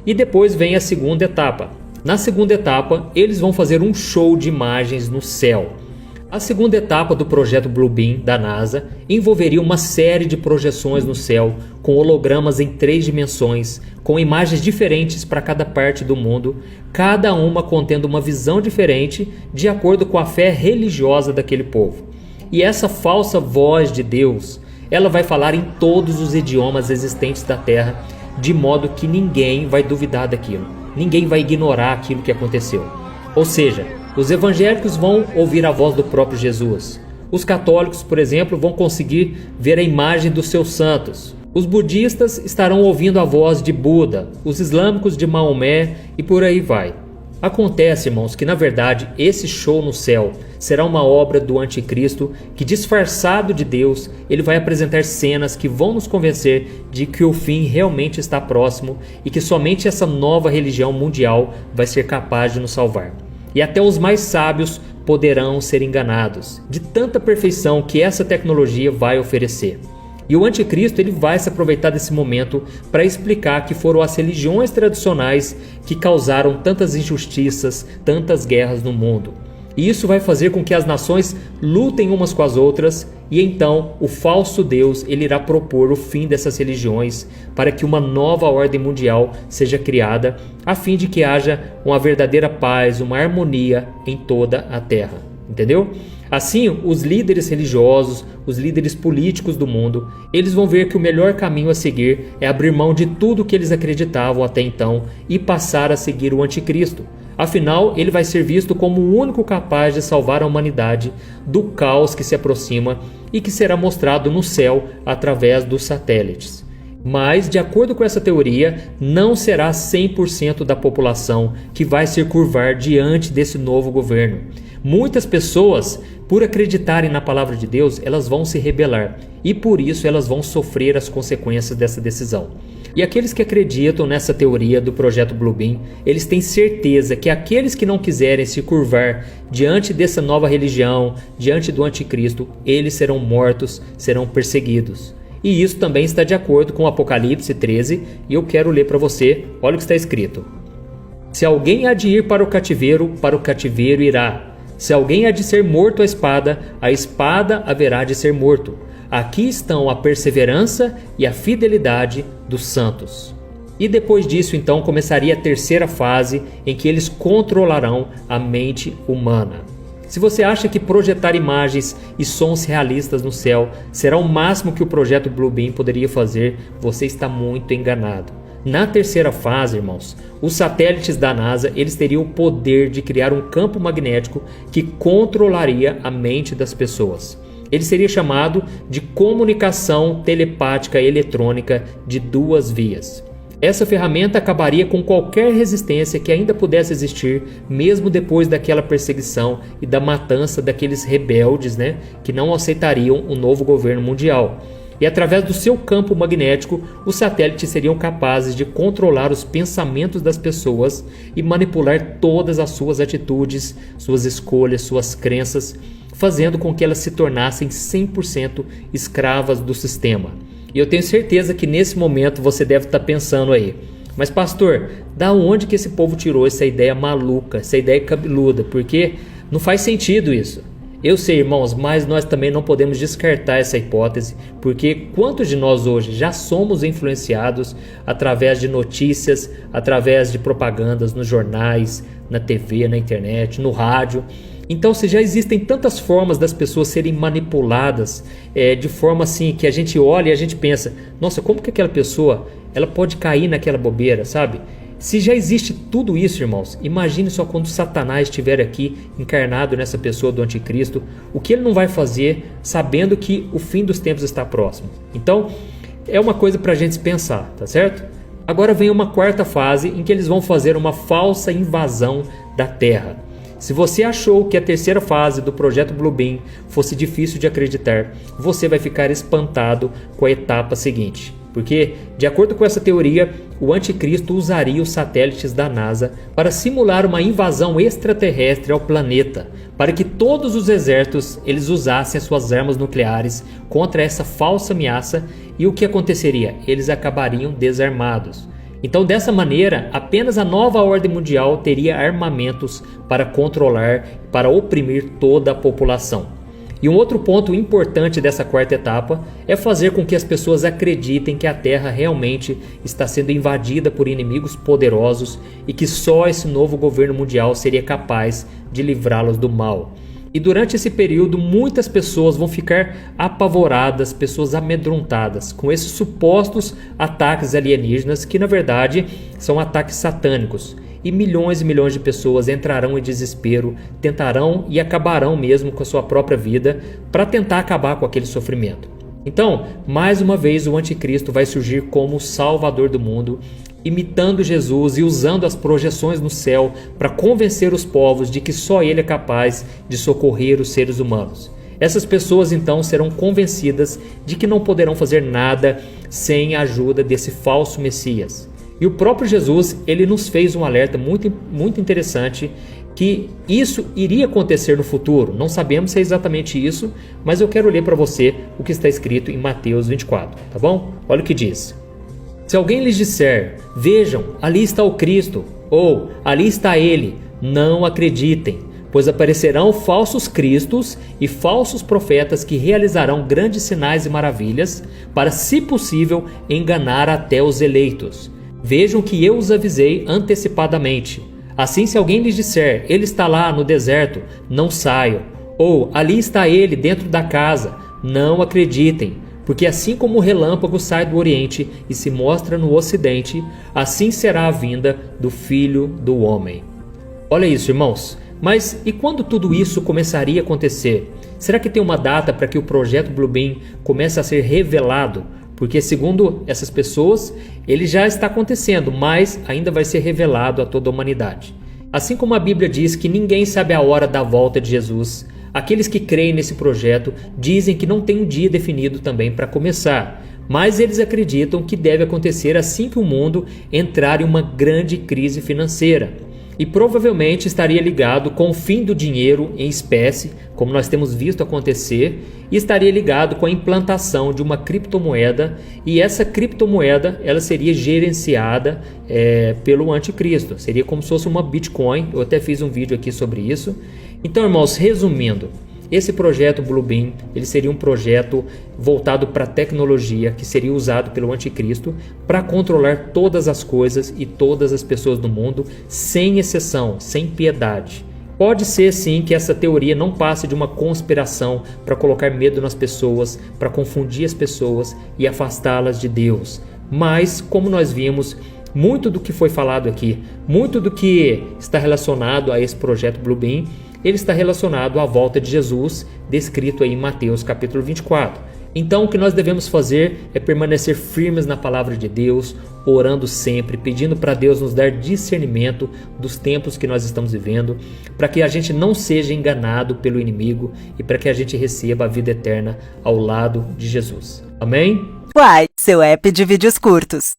E depois vem a segunda etapa. Na segunda etapa, eles vão fazer um show de imagens no céu. A segunda etapa do projeto Bluebeam da NASA envolveria uma série de projeções no céu com hologramas em 3 dimensões, com imagens diferentes para cada parte do mundo, cada uma contendo uma visão diferente de acordo com a fé religiosa daquele povo. E essa falsa voz de Deus, ela vai falar em todos os idiomas existentes da Terra, de modo que ninguém vai duvidar daquilo, ninguém vai ignorar aquilo que aconteceu. Ou seja, os evangélicos vão ouvir a voz do próprio Jesus. Os católicos, por exemplo, vão conseguir ver a imagem dos seus santos. Os budistas estarão ouvindo a voz de Buda, os islâmicos de Maomé e por aí vai. Acontece, irmãos, que na verdade esse show no céu será uma obra do anticristo que, disfarçado de Deus, ele vai apresentar cenas que vão nos convencer de que o fim realmente está próximo e que somente essa nova religião mundial vai ser capaz de nos salvar. E até os mais sábios poderão ser enganados, de tanta perfeição que essa tecnologia vai oferecer. E o anticristo ele vai se aproveitar desse momento para explicar que foram as religiões tradicionais que causaram tantas injustiças, tantas guerras no mundo. E isso vai fazer com que as nações lutem umas com as outras, e então o falso Deus ele irá propor o fim dessas religiões para que uma nova ordem mundial seja criada, a fim de que haja uma verdadeira paz, uma harmonia em toda a terra. Entendeu? Assim, os líderes religiosos, os líderes políticos do mundo, eles vão ver que o melhor caminho a seguir é abrir mão de tudo que eles acreditavam até então e passar a seguir o anticristo. Afinal, ele vai ser visto como o único capaz de salvar a humanidade do caos que se aproxima e que será mostrado no céu através dos satélites. Mas, de acordo com essa teoria, não será 100% da população que vai se curvar diante desse novo governo. Muitas pessoas, por acreditarem na palavra de Deus, elas vão se rebelar e por isso elas vão sofrer as consequências dessa decisão. E aqueles que acreditam nessa teoria do projeto Bluebeam, eles têm certeza que aqueles que não quiserem se curvar diante dessa nova religião, diante do anticristo, eles serão mortos, serão perseguidos. E isso também está de acordo com Apocalipse 13, e eu quero ler para você, olha o que está escrito. Se alguém há de ir para o cativeiro irá. Se alguém há de ser morto a espada haverá de ser morto. Aqui estão a perseverança e a fidelidade dos santos. E depois disso, então, começaria a terceira fase em que eles controlarão a mente humana. Se você acha que projetar imagens e sons realistas no céu será o máximo que o projeto Bluebeam poderia fazer, você está muito enganado. Na terceira fase, irmãos, os satélites da NASA eles teriam o poder de criar um campo magnético que controlaria a mente das pessoas. Ele seria chamado de comunicação telepática eletrônica de 2 vias. Essa ferramenta acabaria com qualquer resistência que ainda pudesse existir, mesmo depois daquela perseguição e da matança daqueles rebeldes, que não aceitariam o novo governo mundial. E através do seu campo magnético, os satélites seriam capazes de controlar os pensamentos das pessoas e manipular todas as suas atitudes, suas escolhas, suas crenças, fazendo com que elas se tornassem 100% escravas do sistema. E eu tenho certeza que nesse momento você deve estar pensando aí, mas pastor, da onde que esse povo tirou essa ideia maluca, essa ideia cabeluda? Porque não faz sentido isso. Eu sei, irmãos, mas nós também não podemos descartar essa hipótese, porque quantos de nós hoje já somos influenciados através de notícias, através de propagandas nos jornais, na TV, na internet, no rádio? Então, se já existem tantas formas das pessoas serem manipuladas, de forma assim que a gente olha e a gente pensa, nossa, como que aquela pessoa ela pode cair naquela bobeira, sabe? Se já existe tudo isso, irmãos, imagine só quando Satanás estiver aqui encarnado nessa pessoa do anticristo, o que ele não vai fazer sabendo que o fim dos tempos está próximo. Então, é uma coisa para a gente pensar, tá certo? Agora vem uma quarta fase em que eles vão fazer uma falsa invasão da Terra. Se você achou que a terceira fase do projeto Bluebeam fosse difícil de acreditar, você vai ficar espantado com a etapa seguinte. Porque, de acordo com essa teoria, o anticristo usaria os satélites da NASA para simular uma invasão extraterrestre ao planeta, para que todos os exércitos eles usassem as suas armas nucleares contra essa falsa ameaça, e o que aconteceria? Eles acabariam desarmados. Então, dessa maneira, apenas a nova ordem mundial teria armamentos para controlar, para oprimir toda a população. E um outro ponto importante dessa quarta etapa é fazer com que as pessoas acreditem que a Terra realmente está sendo invadida por inimigos poderosos e que só esse novo governo mundial seria capaz de livrá-los do mal. E durante esse período, muitas pessoas vão ficar apavoradas, pessoas amedrontadas com esses supostos ataques alienígenas que, na verdade, são ataques satânicos. E milhões de pessoas entrarão em desespero, tentarão e acabarão mesmo com a sua própria vida para tentar acabar com aquele sofrimento. Então, mais uma vez, o anticristo vai surgir como o salvador do mundo, imitando Jesus e usando as projeções no céu para convencer os povos de que só ele é capaz de socorrer os seres humanos. Essas pessoas então serão convencidas de que não poderão fazer nada sem a ajuda desse falso Messias. E o próprio Jesus, ele nos fez um alerta muito interessante que isso iria acontecer no futuro. Não sabemos se é exatamente isso, mas eu quero ler para você o que está escrito em Mateus 24, tá bom? Olha o que diz. Se alguém lhes disser, vejam, ali está o Cristo, ou ali está ele, não acreditem, pois aparecerão falsos cristos e falsos profetas que realizarão grandes sinais e maravilhas para, se possível, enganar até os eleitos. Vejam que eu os avisei antecipadamente. Assim, se alguém lhes disser, ele está lá no deserto, não saiam. Ou, ali está ele dentro da casa, não acreditem. Porque assim como o relâmpago sai do Oriente e se mostra no Ocidente, assim será a vinda do Filho do Homem. Olha isso, irmãos. Mas e quando tudo isso começaria a acontecer? Será que tem uma data para que o projeto Bluebeam comece a ser revelado? Porque segundo essas pessoas, ele já está acontecendo, mas ainda vai ser revelado a toda a humanidade. Assim como a Bíblia diz que ninguém sabe a hora da volta de Jesus, aqueles que creem nesse projeto dizem que não tem um dia definido também para começar, mas eles acreditam que deve acontecer assim que o mundo entrar em uma grande crise financeira. E provavelmente estaria ligado com o fim do dinheiro em espécie, como nós temos visto acontecer, e estaria ligado com a implantação de uma criptomoeda, e essa criptomoeda ela seria gerenciada pelo anticristo, seria como se fosse uma Bitcoin. Eu até fiz um vídeo aqui sobre isso. Então, irmãos, resumindo, esse projeto Bluebeam, ele seria um projeto voltado para a tecnologia que seria usado pelo anticristo para controlar todas as coisas e todas as pessoas do mundo, sem exceção, sem piedade. Pode ser sim que essa teoria não passe de uma conspiração para colocar medo nas pessoas, para confundir as pessoas e afastá-las de Deus. Mas, como nós vimos, muito do que foi falado aqui, muito do que está relacionado a esse projeto Bluebeam, ele está relacionado à volta de Jesus, descrito aí em Mateus capítulo 24. Então o que nós devemos fazer é permanecer firmes na palavra de Deus, orando sempre, pedindo para Deus nos dar discernimento dos tempos que nós estamos vivendo, para que a gente não seja enganado pelo inimigo e para que a gente receba a vida eterna ao lado de Jesus. Amém? Uai, seu app de vídeos curtos.